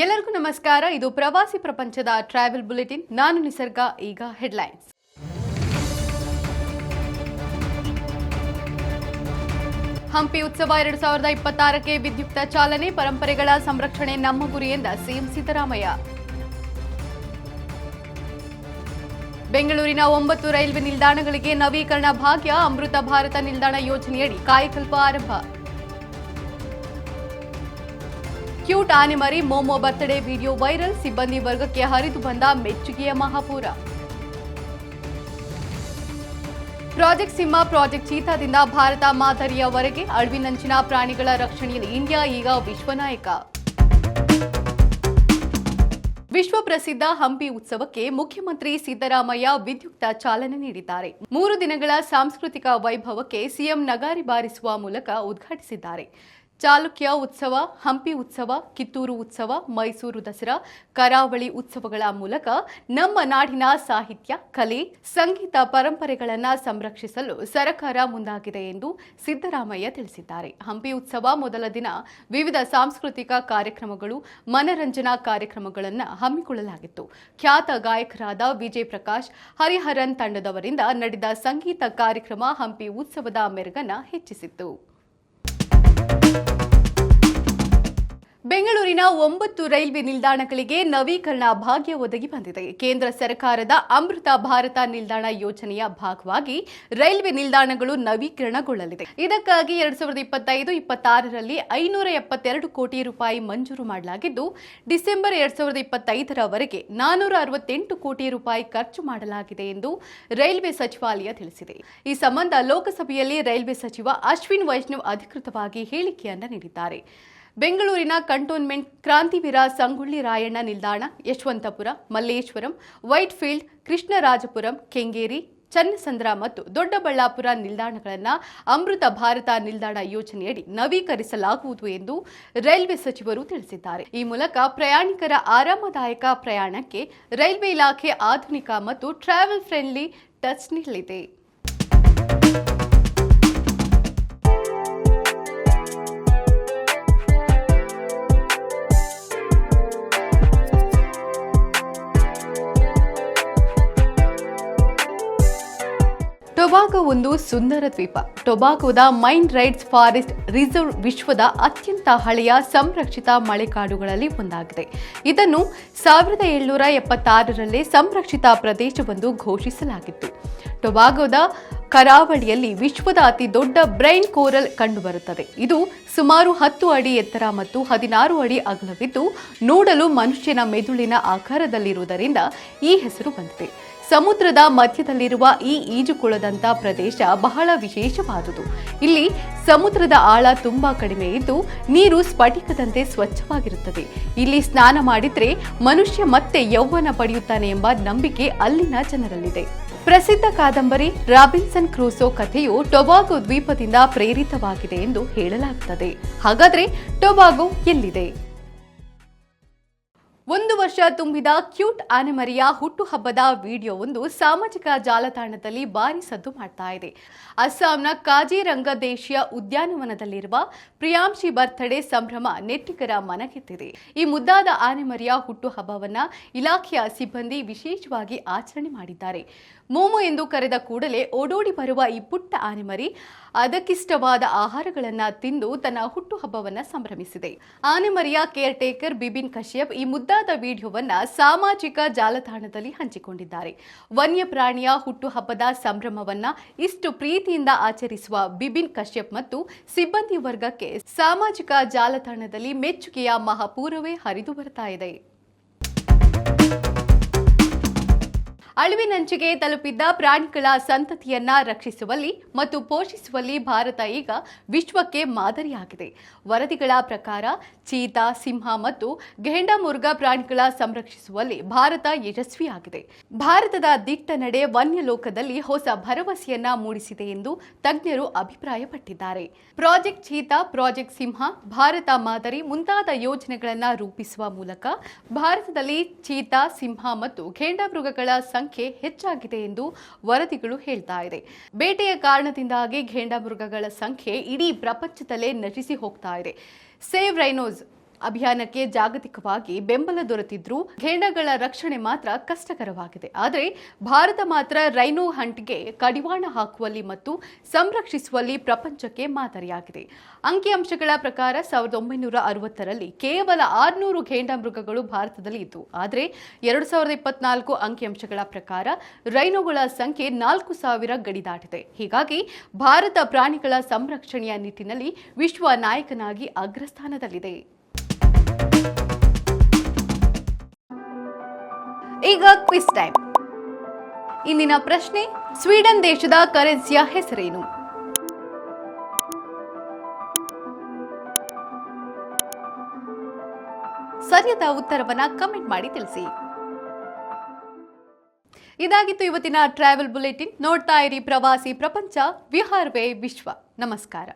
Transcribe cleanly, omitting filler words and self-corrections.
ಎಲ್ಲರಿಗೂ ನಮಸ್ಕಾರ. ಇದು ಪ್ರವಾಸಿ ಪ್ರಪಂಚದ ಟ್ರಾವೆಲ್ ಬುಲೆಟಿನ್. ನಾನು ನಿಸರ್ಗ. ಈಗ ಹೆಡ್ಲೈನ್ಸ್. ಹಂಪಿ ಉತ್ಸವ 2026ಕ್ಕೆ ವಿದ್ಯುಕ್ತ ಚಾಲನೆ. ಪರಂಪರೆಗಳ ಸಂರಕ್ಷಣೆ ನಮ್ಮ ಗುರಿ ಎಂದ ಸಿಎಂ ಸಿದ್ದರಾಮಯ್ಯ. ಬೆಂಗಳೂರಿನ 9 ರೈಲ್ವೆ ನಿಲ್ದಾಣಗಳಿಗೆ ನವೀಕರಣ ಭಾಗ್ಯ. ಅಮೃತ ಭಾರತ ನಿಲ್ದಾಣ ಯೋಜನೆಯಡಿ ಕಾಯಕಲ್ಪ ಆರಂಭ. ಕ್ಯೂಟ್ ಆನೆ ಮರಿ ಮೋಮೋ ಬರ್ತ್ಡೇ ವಿಡಿಯೋ ವೈರಲ್. ಸಿಬ್ಬಂದಿ ವರ್ಗಕ್ಕೆ ಹರಿದು ಬಂದ ಮೆಚ್ಚುಗೆಯ ಮಹಾಪೂರ. ಪ್ರಾಜೆಕ್ಟ್ ಸಿಂಹ, ಪ್ರಾಜೆಕ್ಟ್ ಚೀತಾದಿಂದ ಭಾರತ ಮಾದರಿಯವರೆಗೆ ಅಳಿವಿನಂಚಿನ ಪ್ರಾಣಿಗಳ ರಕ್ಷಣೆಯಲ್ಲಿ ಇಂಡಿಯಾ ಈಗ ವಿಶ್ವನಾಯಕ. ವಿಶ್ವ ಪ್ರಸಿದ್ಧ ಹಂಪಿ ಉತ್ಸವಕ್ಕೆ ಮುಖ್ಯಮಂತ್ರಿ ಸಿದ್ದರಾಮಯ್ಯ ವಿದ್ಯುಕ್ತ ಚಾಲನೆ ನೀಡಿದ್ದಾರೆ. 3 ದಿನಗಳ ಸಾಂಸ್ಕೃತಿಕ ವೈಭವಕ್ಕೆ ಸಿಎಂ ನಗಾರಿ ಬಾರಿಸುವ ಮೂಲಕ ಉದ್ಘಾಟಿಸಿದ್ದಾರೆ. ಚಾಲುಕ್ಯ ಉತ್ಸವ, ಹಂಪಿ ಉತ್ಸವ, ಕಿತ್ತೂರು ಉತ್ಸವ, ಮೈಸೂರು ದಸರಾ, ಕರಾವಳಿ ಉತ್ಸವಗಳ ಮೂಲಕ ನಮ್ಮ ನಾಡಿನ ಸಾಹಿತ್ಯ, ಕಲೆ, ಸಂಗೀತ ಪರಂಪರೆಗಳನ್ನು ಸಂರಕ್ಷಿಸಲು ಸರ್ಕಾರ ಮುಂದಾಗಿದೆ ಎಂದು ಸಿದ್ದರಾಮಯ್ಯ ತಿಳಿಸಿದ್ದಾರೆ. ಹಂಪಿ ಉತ್ಸವ ಮೊದಲ ದಿನ ವಿವಿಧ ಸಾಂಸ್ಕೃತಿಕ ಕಾರ್ಯಕ್ರಮಗಳು, ಮನರಂಜನಾ ಕಾರ್ಯಕ್ರಮಗಳನ್ನು ಹಮ್ಮಿಕೊಳ್ಳಲಾಗಿತ್ತು. ಖ್ಯಾತ ಗಾಯಕರಾದ ವಿಜಯ್ ಪ್ರಕಾಶ್, ಹರಿಹರನ್ ತಂಡದವರಿಂದ ನಡೆದ ಸಂಗೀತ ಕಾರ್ಯಕ್ರಮ ಹಂಪಿ ಉತ್ಸವದ ಮೆರುಗನ್ನು ಹೆಚ್ಚಿಸಿತ್ತು. ಬೆಂಗಳೂರಿನ 9 ರೈಲ್ವೆ ನಿಲ್ದಾಣಗಳಿಗೆ ನವೀಕರಣ ಭಾಗ್ಯ ಒದಗಿ ಬಂದಿದೆ. ಕೇಂದ್ರ ಸರ್ಕಾರದ ಅಮೃತ ಭಾರತ ನಿಲ್ದಾಣ ಯೋಜನೆಯ ಭಾಗವಾಗಿ ರೈಲ್ವೆ ನಿಲ್ದಾಣಗಳು ನವೀಕರಣಗೊಳ್ಳಲಿದೆ. ಇದಕ್ಕಾಗಿ 2025-26ರಲ್ಲಿ 572 ಕೋಟಿ ರೂಪಾಯಿ ಮಂಜೂರು ಮಾಡಲಾಗಿದ್ದು, ಡಿಸೆಂಬರ್ 2025ರವರೆಗೆ 468 ಕೋಟಿ ರೂಪಾಯಿ ಖರ್ಚು ಮಾಡಲಾಗಿದೆ ಎಂದು ರೈಲ್ವೆ ಸಚಿವಾಲಯ ತಿಳಿಸಿದೆ. ಈ ಸಂಬಂಧ ಲೋಕಸಭೆಯಲ್ಲಿ ರೈಲ್ವೆ ಸಚಿವ ಅಶ್ವಿನ್ ವೈಷ್ಣವ್ ಅಧಿಕೃತವಾಗಿ ಹೇಳಿಕೆಯನ್ನು ನೀಡಿದ್ದಾರೆ. ಬೆಂಗಳೂರಿನ ಕಂಟೋನ್ಮೆಂಟ್, ಕ್ರಾಂತಿವೀರ ಸಂಗೊಳ್ಳಿ ರಾಯಣ್ಣ ನಿಲ್ದಾಣ, ಯಶವಂತಪುರ, ಮಲ್ಲೇಶ್ವರಂ, ವೈಟ್ಫೀಲ್ಡ್, ಕೃಷ್ಣರಾಜಪುರಂ, ಕೆಂಗೇರಿ, ಚನ್ನಸಂದ್ರ ಮತ್ತು ದೊಡ್ಡಬಳ್ಳಾಪುರ ನಿಲ್ದಾಣಗಳನ್ನು ಅಮೃತ ಭಾರತ ನಿಲ್ದಾಣ ಯೋಜನೆಯಡಿ ನವೀಕರಿಸಲಾಗುವುದು ಎಂದು ರೈಲ್ವೆ ಸಚಿವರು ತಿಳಿಸಿದ್ದಾರೆ. ಈ ಮೂಲಕ ಪ್ರಯಾಣಿಕರ ಆರಾಮದಾಯಕ ಪ್ರಯಾಣಕ್ಕೆ ರೈಲ್ವೆ ಇಲಾಖೆ ಆಧುನಿಕ ಮತ್ತು ಟ್ರಾವೆಲ್ ಫ್ರೆಂಡ್ಲಿ ಟಚ್ ನೀಡಲಿದೆ. ಟೊಬಾಗೊ ಒಂದು ಸುಂದರ ದ್ವೀಪ. ಟೊಬಾಗೊದ ಮೈನ್ ರೈಟ್ಸ್ ಫಾರೆಸ್ಟ್ ರಿಸರ್ವ್ ವಿಶ್ವದ ಅತ್ಯಂತ ಹಳೆಯ ಸಂರಕ್ಷಿತ ಮಳೆಕಾಡುಗಳಲ್ಲಿ ಒಂದಾಗಿದೆ. ಇದನ್ನು 1776ರಲ್ಲೇ ಸಂರಕ್ಷಿತ ಪ್ರದೇಶವೆಂದು ಘೋಷಿಸಲಾಗಿತ್ತು. ಟೊಬಾಗೊದ ಕರಾವಳಿಯಲ್ಲಿ ವಿಶ್ವದ ಅತಿ ದೊಡ್ಡ ಬ್ರೈನ್ ಕೋರಲ್ ಕಂಡುಬರುತ್ತದೆ. ಇದು ಸುಮಾರು 10 ಅಡಿ ಎತ್ತರ ಮತ್ತು 16 ಅಡಿ ಅಗಲವಿದ್ದು, ನೋಡಲು ಮನುಷ್ಯನ ಮೆದುಳಿನ ಆಕಾರದಲ್ಲಿರುವುದರಿಂದ ಈ ಹೆಸರು ಬಂದಿದೆ. ಸಮುದ್ರದ ಮಧ್ಯದಲ್ಲಿರುವ ಈ ಈಜುಕೊಳದಂತ ಪ್ರದೇಶ ಬಹಳ ವಿಶೇಷವಾದುದು. ಇಲ್ಲಿ ಸಮುದ್ರದ ಆಳ ತುಂಬಾ ಕಡಿಮೆ ಇದ್ದು, ನೀರು ಸ್ಫಟಿಕದಂತೆ ಸ್ವಚ್ಛವಾಗಿರುತ್ತದೆ. ಇಲ್ಲಿ ಸ್ನಾನ ಮಾಡಿದ್ರೆ ಮನುಷ್ಯ ಮತ್ತೆ ಯೌವನ ಪಡೆಯುತ್ತಾನೆ ಎಂಬ ನಂಬಿಕೆ ಅಲ್ಲಿನ ಜನರಲ್ಲಿದೆ. ಪ್ರಸಿದ್ಧ ಕಾದಂಬರಿ ರಾಬಿನ್ಸನ್ ಕ್ರೂಸೋ ಕಥೆಯು ಟೊಬಾಗೊ ದ್ವೀಪದಿಂದ ಪ್ರೇರಿತವಾಗಿದೆ ಎಂದು ಹೇಳಲಾಗುತ್ತದೆ. ಹಾಗಾದ್ರೆ ಟೊಬಾಗೊ ಎಲ್ಲಿದೆ? 1 ವರ್ಷ ತುಂಬಿದ ಕ್ಯೂಟ್ ಆನೆಮರಿಯ ಹುಟ್ಟುಹಬ್ಬದ ವಿಡಿಯೋವೊಂದು ಸಾಮಾಜಿಕ ಜಾಲತಾಣದಲ್ಲಿ ಭಾರಿ ಸದ್ದು ಮಾಡ್ತಾ ಇದೆ. ಅಸ್ಸಾಂನ ಕಾಜಿರಂಗ ದೇಶೀಯ ಉದ್ಯಾನವನದಲ್ಲಿರುವ ಪ್ರಿಯಾಂಶಿ ಬರ್ತ್ಡೇ ಸಂಭ್ರಮ ನೆಟ್ಟಿಗರ ಮನಗೆದ್ದಿದೆ. ಈ ಮುದ್ದಾದ ಆನೆಮರಿಯ ಹುಟ್ಟುಹಬ್ಬವನ್ನ ಇಲಾಖೆಯ ಸಿಬ್ಬಂದಿ ವಿಶೇಷವಾಗಿ ಆಚರಣೆ ಮಾಡಿದ್ದಾರೆ. ಮೋಮೋ ಎಂದು ಕರೆದ ಕೂಡಲೇ ಓಡೋಡಿ ಬರುವ ಈ ಪುಟ್ಟ ಆನೆಮರಿ ಅದಕ್ಕಿಷ್ಟವಾದ ಆಹಾರಗಳನ್ನು ತಿಂದು ತನ್ನ ಹುಟ್ಟುಹಬ್ಬವನ್ನ ಸಂಭ್ರಮಿಸಿದೆ. ಆನೆಮರಿಯ ಕೇರ್ ಟೇಕರ್ ಬಿಬಿನ್ ಕಶ್ಯಪ್ ಈ ಮುದ್ದಾದ ವಿಡಿಯೋವನ್ನ ಸಾಮಾಜಿಕ ಜಾಲತಾಣದಲ್ಲಿ ಹಂಚಿಕೊಂಡಿದ್ದಾರೆ. ವನ್ಯಪ್ರಾಣಿಯ ಹುಟ್ಟುಹಬ್ಬದ ಸಂಭ್ರಮವನ್ನ ಇಷ್ಟು ಪ್ರೀತಿಯಿಂದ ಆಚರಿಸುವ ಬಿಬಿನ್ ಕಶ್ಯಪ್ ಮತ್ತು ಸಿಬ್ಬಂದಿ ವರ್ಗಕ್ಕೆ ಸಾಮಾಜಿಕ ಜಾಲತಾಣದಲ್ಲಿ ಮೆಚ್ಚುಗೆಯ ಮಹಾಪೂರವೇ ಹರಿದು ಬರ್ತಾ ಇದೆ. ಅಳಿವಿನಂಚಿಗೆ ತಲುಪಿದ್ದ ಪ್ರಾಣಿಗಳ ಸಂತತಿಯನ್ನ ರಕ್ಷಿಸುವಲ್ಲಿ ಮತ್ತು ಪೋಷಿಸುವಲ್ಲಿ ಭಾರತ ಈಗ ವಿಶ್ವಕ್ಕೆ ಮಾದರಿಯಾಗಿದೆ. ವರದಿಗಳ ಪ್ರಕಾರ ಚೀತಾ, ಸಿಂಹ ಮತ್ತು ಘೇಂಡಾಮೃಗ ಪ್ರಾಣಿಗಳ ಸಂರಕ್ಷಿಸುವಲ್ಲಿ ಭಾರತ ಯಶಸ್ವಿಯಾಗಿದೆ. ಭಾರತದ ದಿಟ್ಟ ನಡೆ ವನ್ಯ ಲೋಕದಲ್ಲಿ ಹೊಸ ಭರವಸೆಯನ್ನ ಮೂಡಿಸಿದೆ ಎಂದು ತಜ್ಞರು ಅಭಿಪ್ರಾಯಪಟ್ಟಿದ್ದಾರೆ. ಪ್ರಾಜೆಕ್ಟ್ ಚೀತಾ, ಪ್ರಾಜೆಕ್ಟ್ ಸಿಂಹ, ಭಾರತ ಮಾದರಿ ಮುಂತಾದ ಯೋಜನೆಗಳನ್ನು ರೂಪಿಸುವ ಮೂಲಕ ಭಾರತದಲ್ಲಿ ಚೀತಾ, ಸಿಂಹ ಮತ್ತು ಘೇಂಡಾಮೃಗಗಳ ಹೆಚ್ಚಾಗಿದೆ ಎಂದು ವರದಿಗಳು ಹೇಳ್ತಾ ಇದೆ. ಬೇಟೆಯ ಕಾರಣದಿಂದಾಗಿ ಘೇಂಡಾಮೃಗಗಳ ಸಂಖ್ಯೆ ಇಡೀ ಪ್ರಪಂಚದಲ್ಲೇ ನಶಿಸಿ ಹೋಗ್ತಾ ಇದೆ. ಸೇವ್ ರೈನೋಸ್ ಅಭಿಯಾನಕ್ಕೆ ಜಾಗತಿಕವಾಗಿ ಬೆಂಬಲ ದೊರೆತಿದ್ರೂ ಘೇಂಡಗಳ ರಕ್ಷಣೆ ಮಾತ್ರ ಕಷ್ಟಕರವಾಗಿದೆ. ಆದರೆ ಭಾರತ ಮಾತ್ರ ರೈನೋ ಹಂಟ್ಗೆ ಕಡಿವಾಣ ಹಾಕುವಲ್ಲಿ ಮತ್ತು ಸಂರಕ್ಷಿಸುವಲ್ಲಿ ಪ್ರಪಂಚಕ್ಕೆ ಮಾದರಿಯಾಗಿದೆ. ಅಂಕಿಅಂಶಗಳ ಪ್ರಕಾರ 1960ರಲ್ಲಿ ಕೇವಲ 600 ಘೇಂಡ ಮೃಗಗಳು ಭಾರತದಲ್ಲಿ ಇತ್ತು. ಆದರೆ 2024 ಅಂಕಿಅಂಶಗಳ ಪ್ರಕಾರ ರೈನೋಗಳ ಸಂಖ್ಯೆ 4000 ಗಡಿ ದಾಟಿದೆ. ಹೀಗಾಗಿ ಭಾರತ ಪ್ರಾಣಿಗಳ ಸಂರಕ್ಷಣೆಯ ನಿಟ್ಟಿನಲ್ಲಿ ವಿಶ್ವ ನಾಯಕನಾಗಿ ಅಗ್ರಸ್ಥಾನದಲ್ಲಿದೆ. ಈಗ ಕ್ವಿಜ್ ಟೈಮ್. ಇಂದಿನ ಪ್ರಶ್ನೆ, ಸ್ವೀಡನ್ ದೇಶದ ಕರೆನ್ಸಿಯ ಹೆಸರೇನು? ಸರಿಯಾದ ಉತ್ತರವನ್ನ ಕಮೆಂಟ್ ಮಾಡಿ ತಿಳಿಸಿ. ಇದಾಗಿತ್ತು ಇವತ್ತಿನ ಟ್ರಾವೆಲ್ ಬುಲೆಟಿನ್. ನೋಡ್ತಾ ಇರಿ ಪ್ರವಾಸಿ ಪ್ರಪಂಚ, ವಿಹಾರವೇ ವಿಶ್ವ. ನಮಸ್ಕಾರ.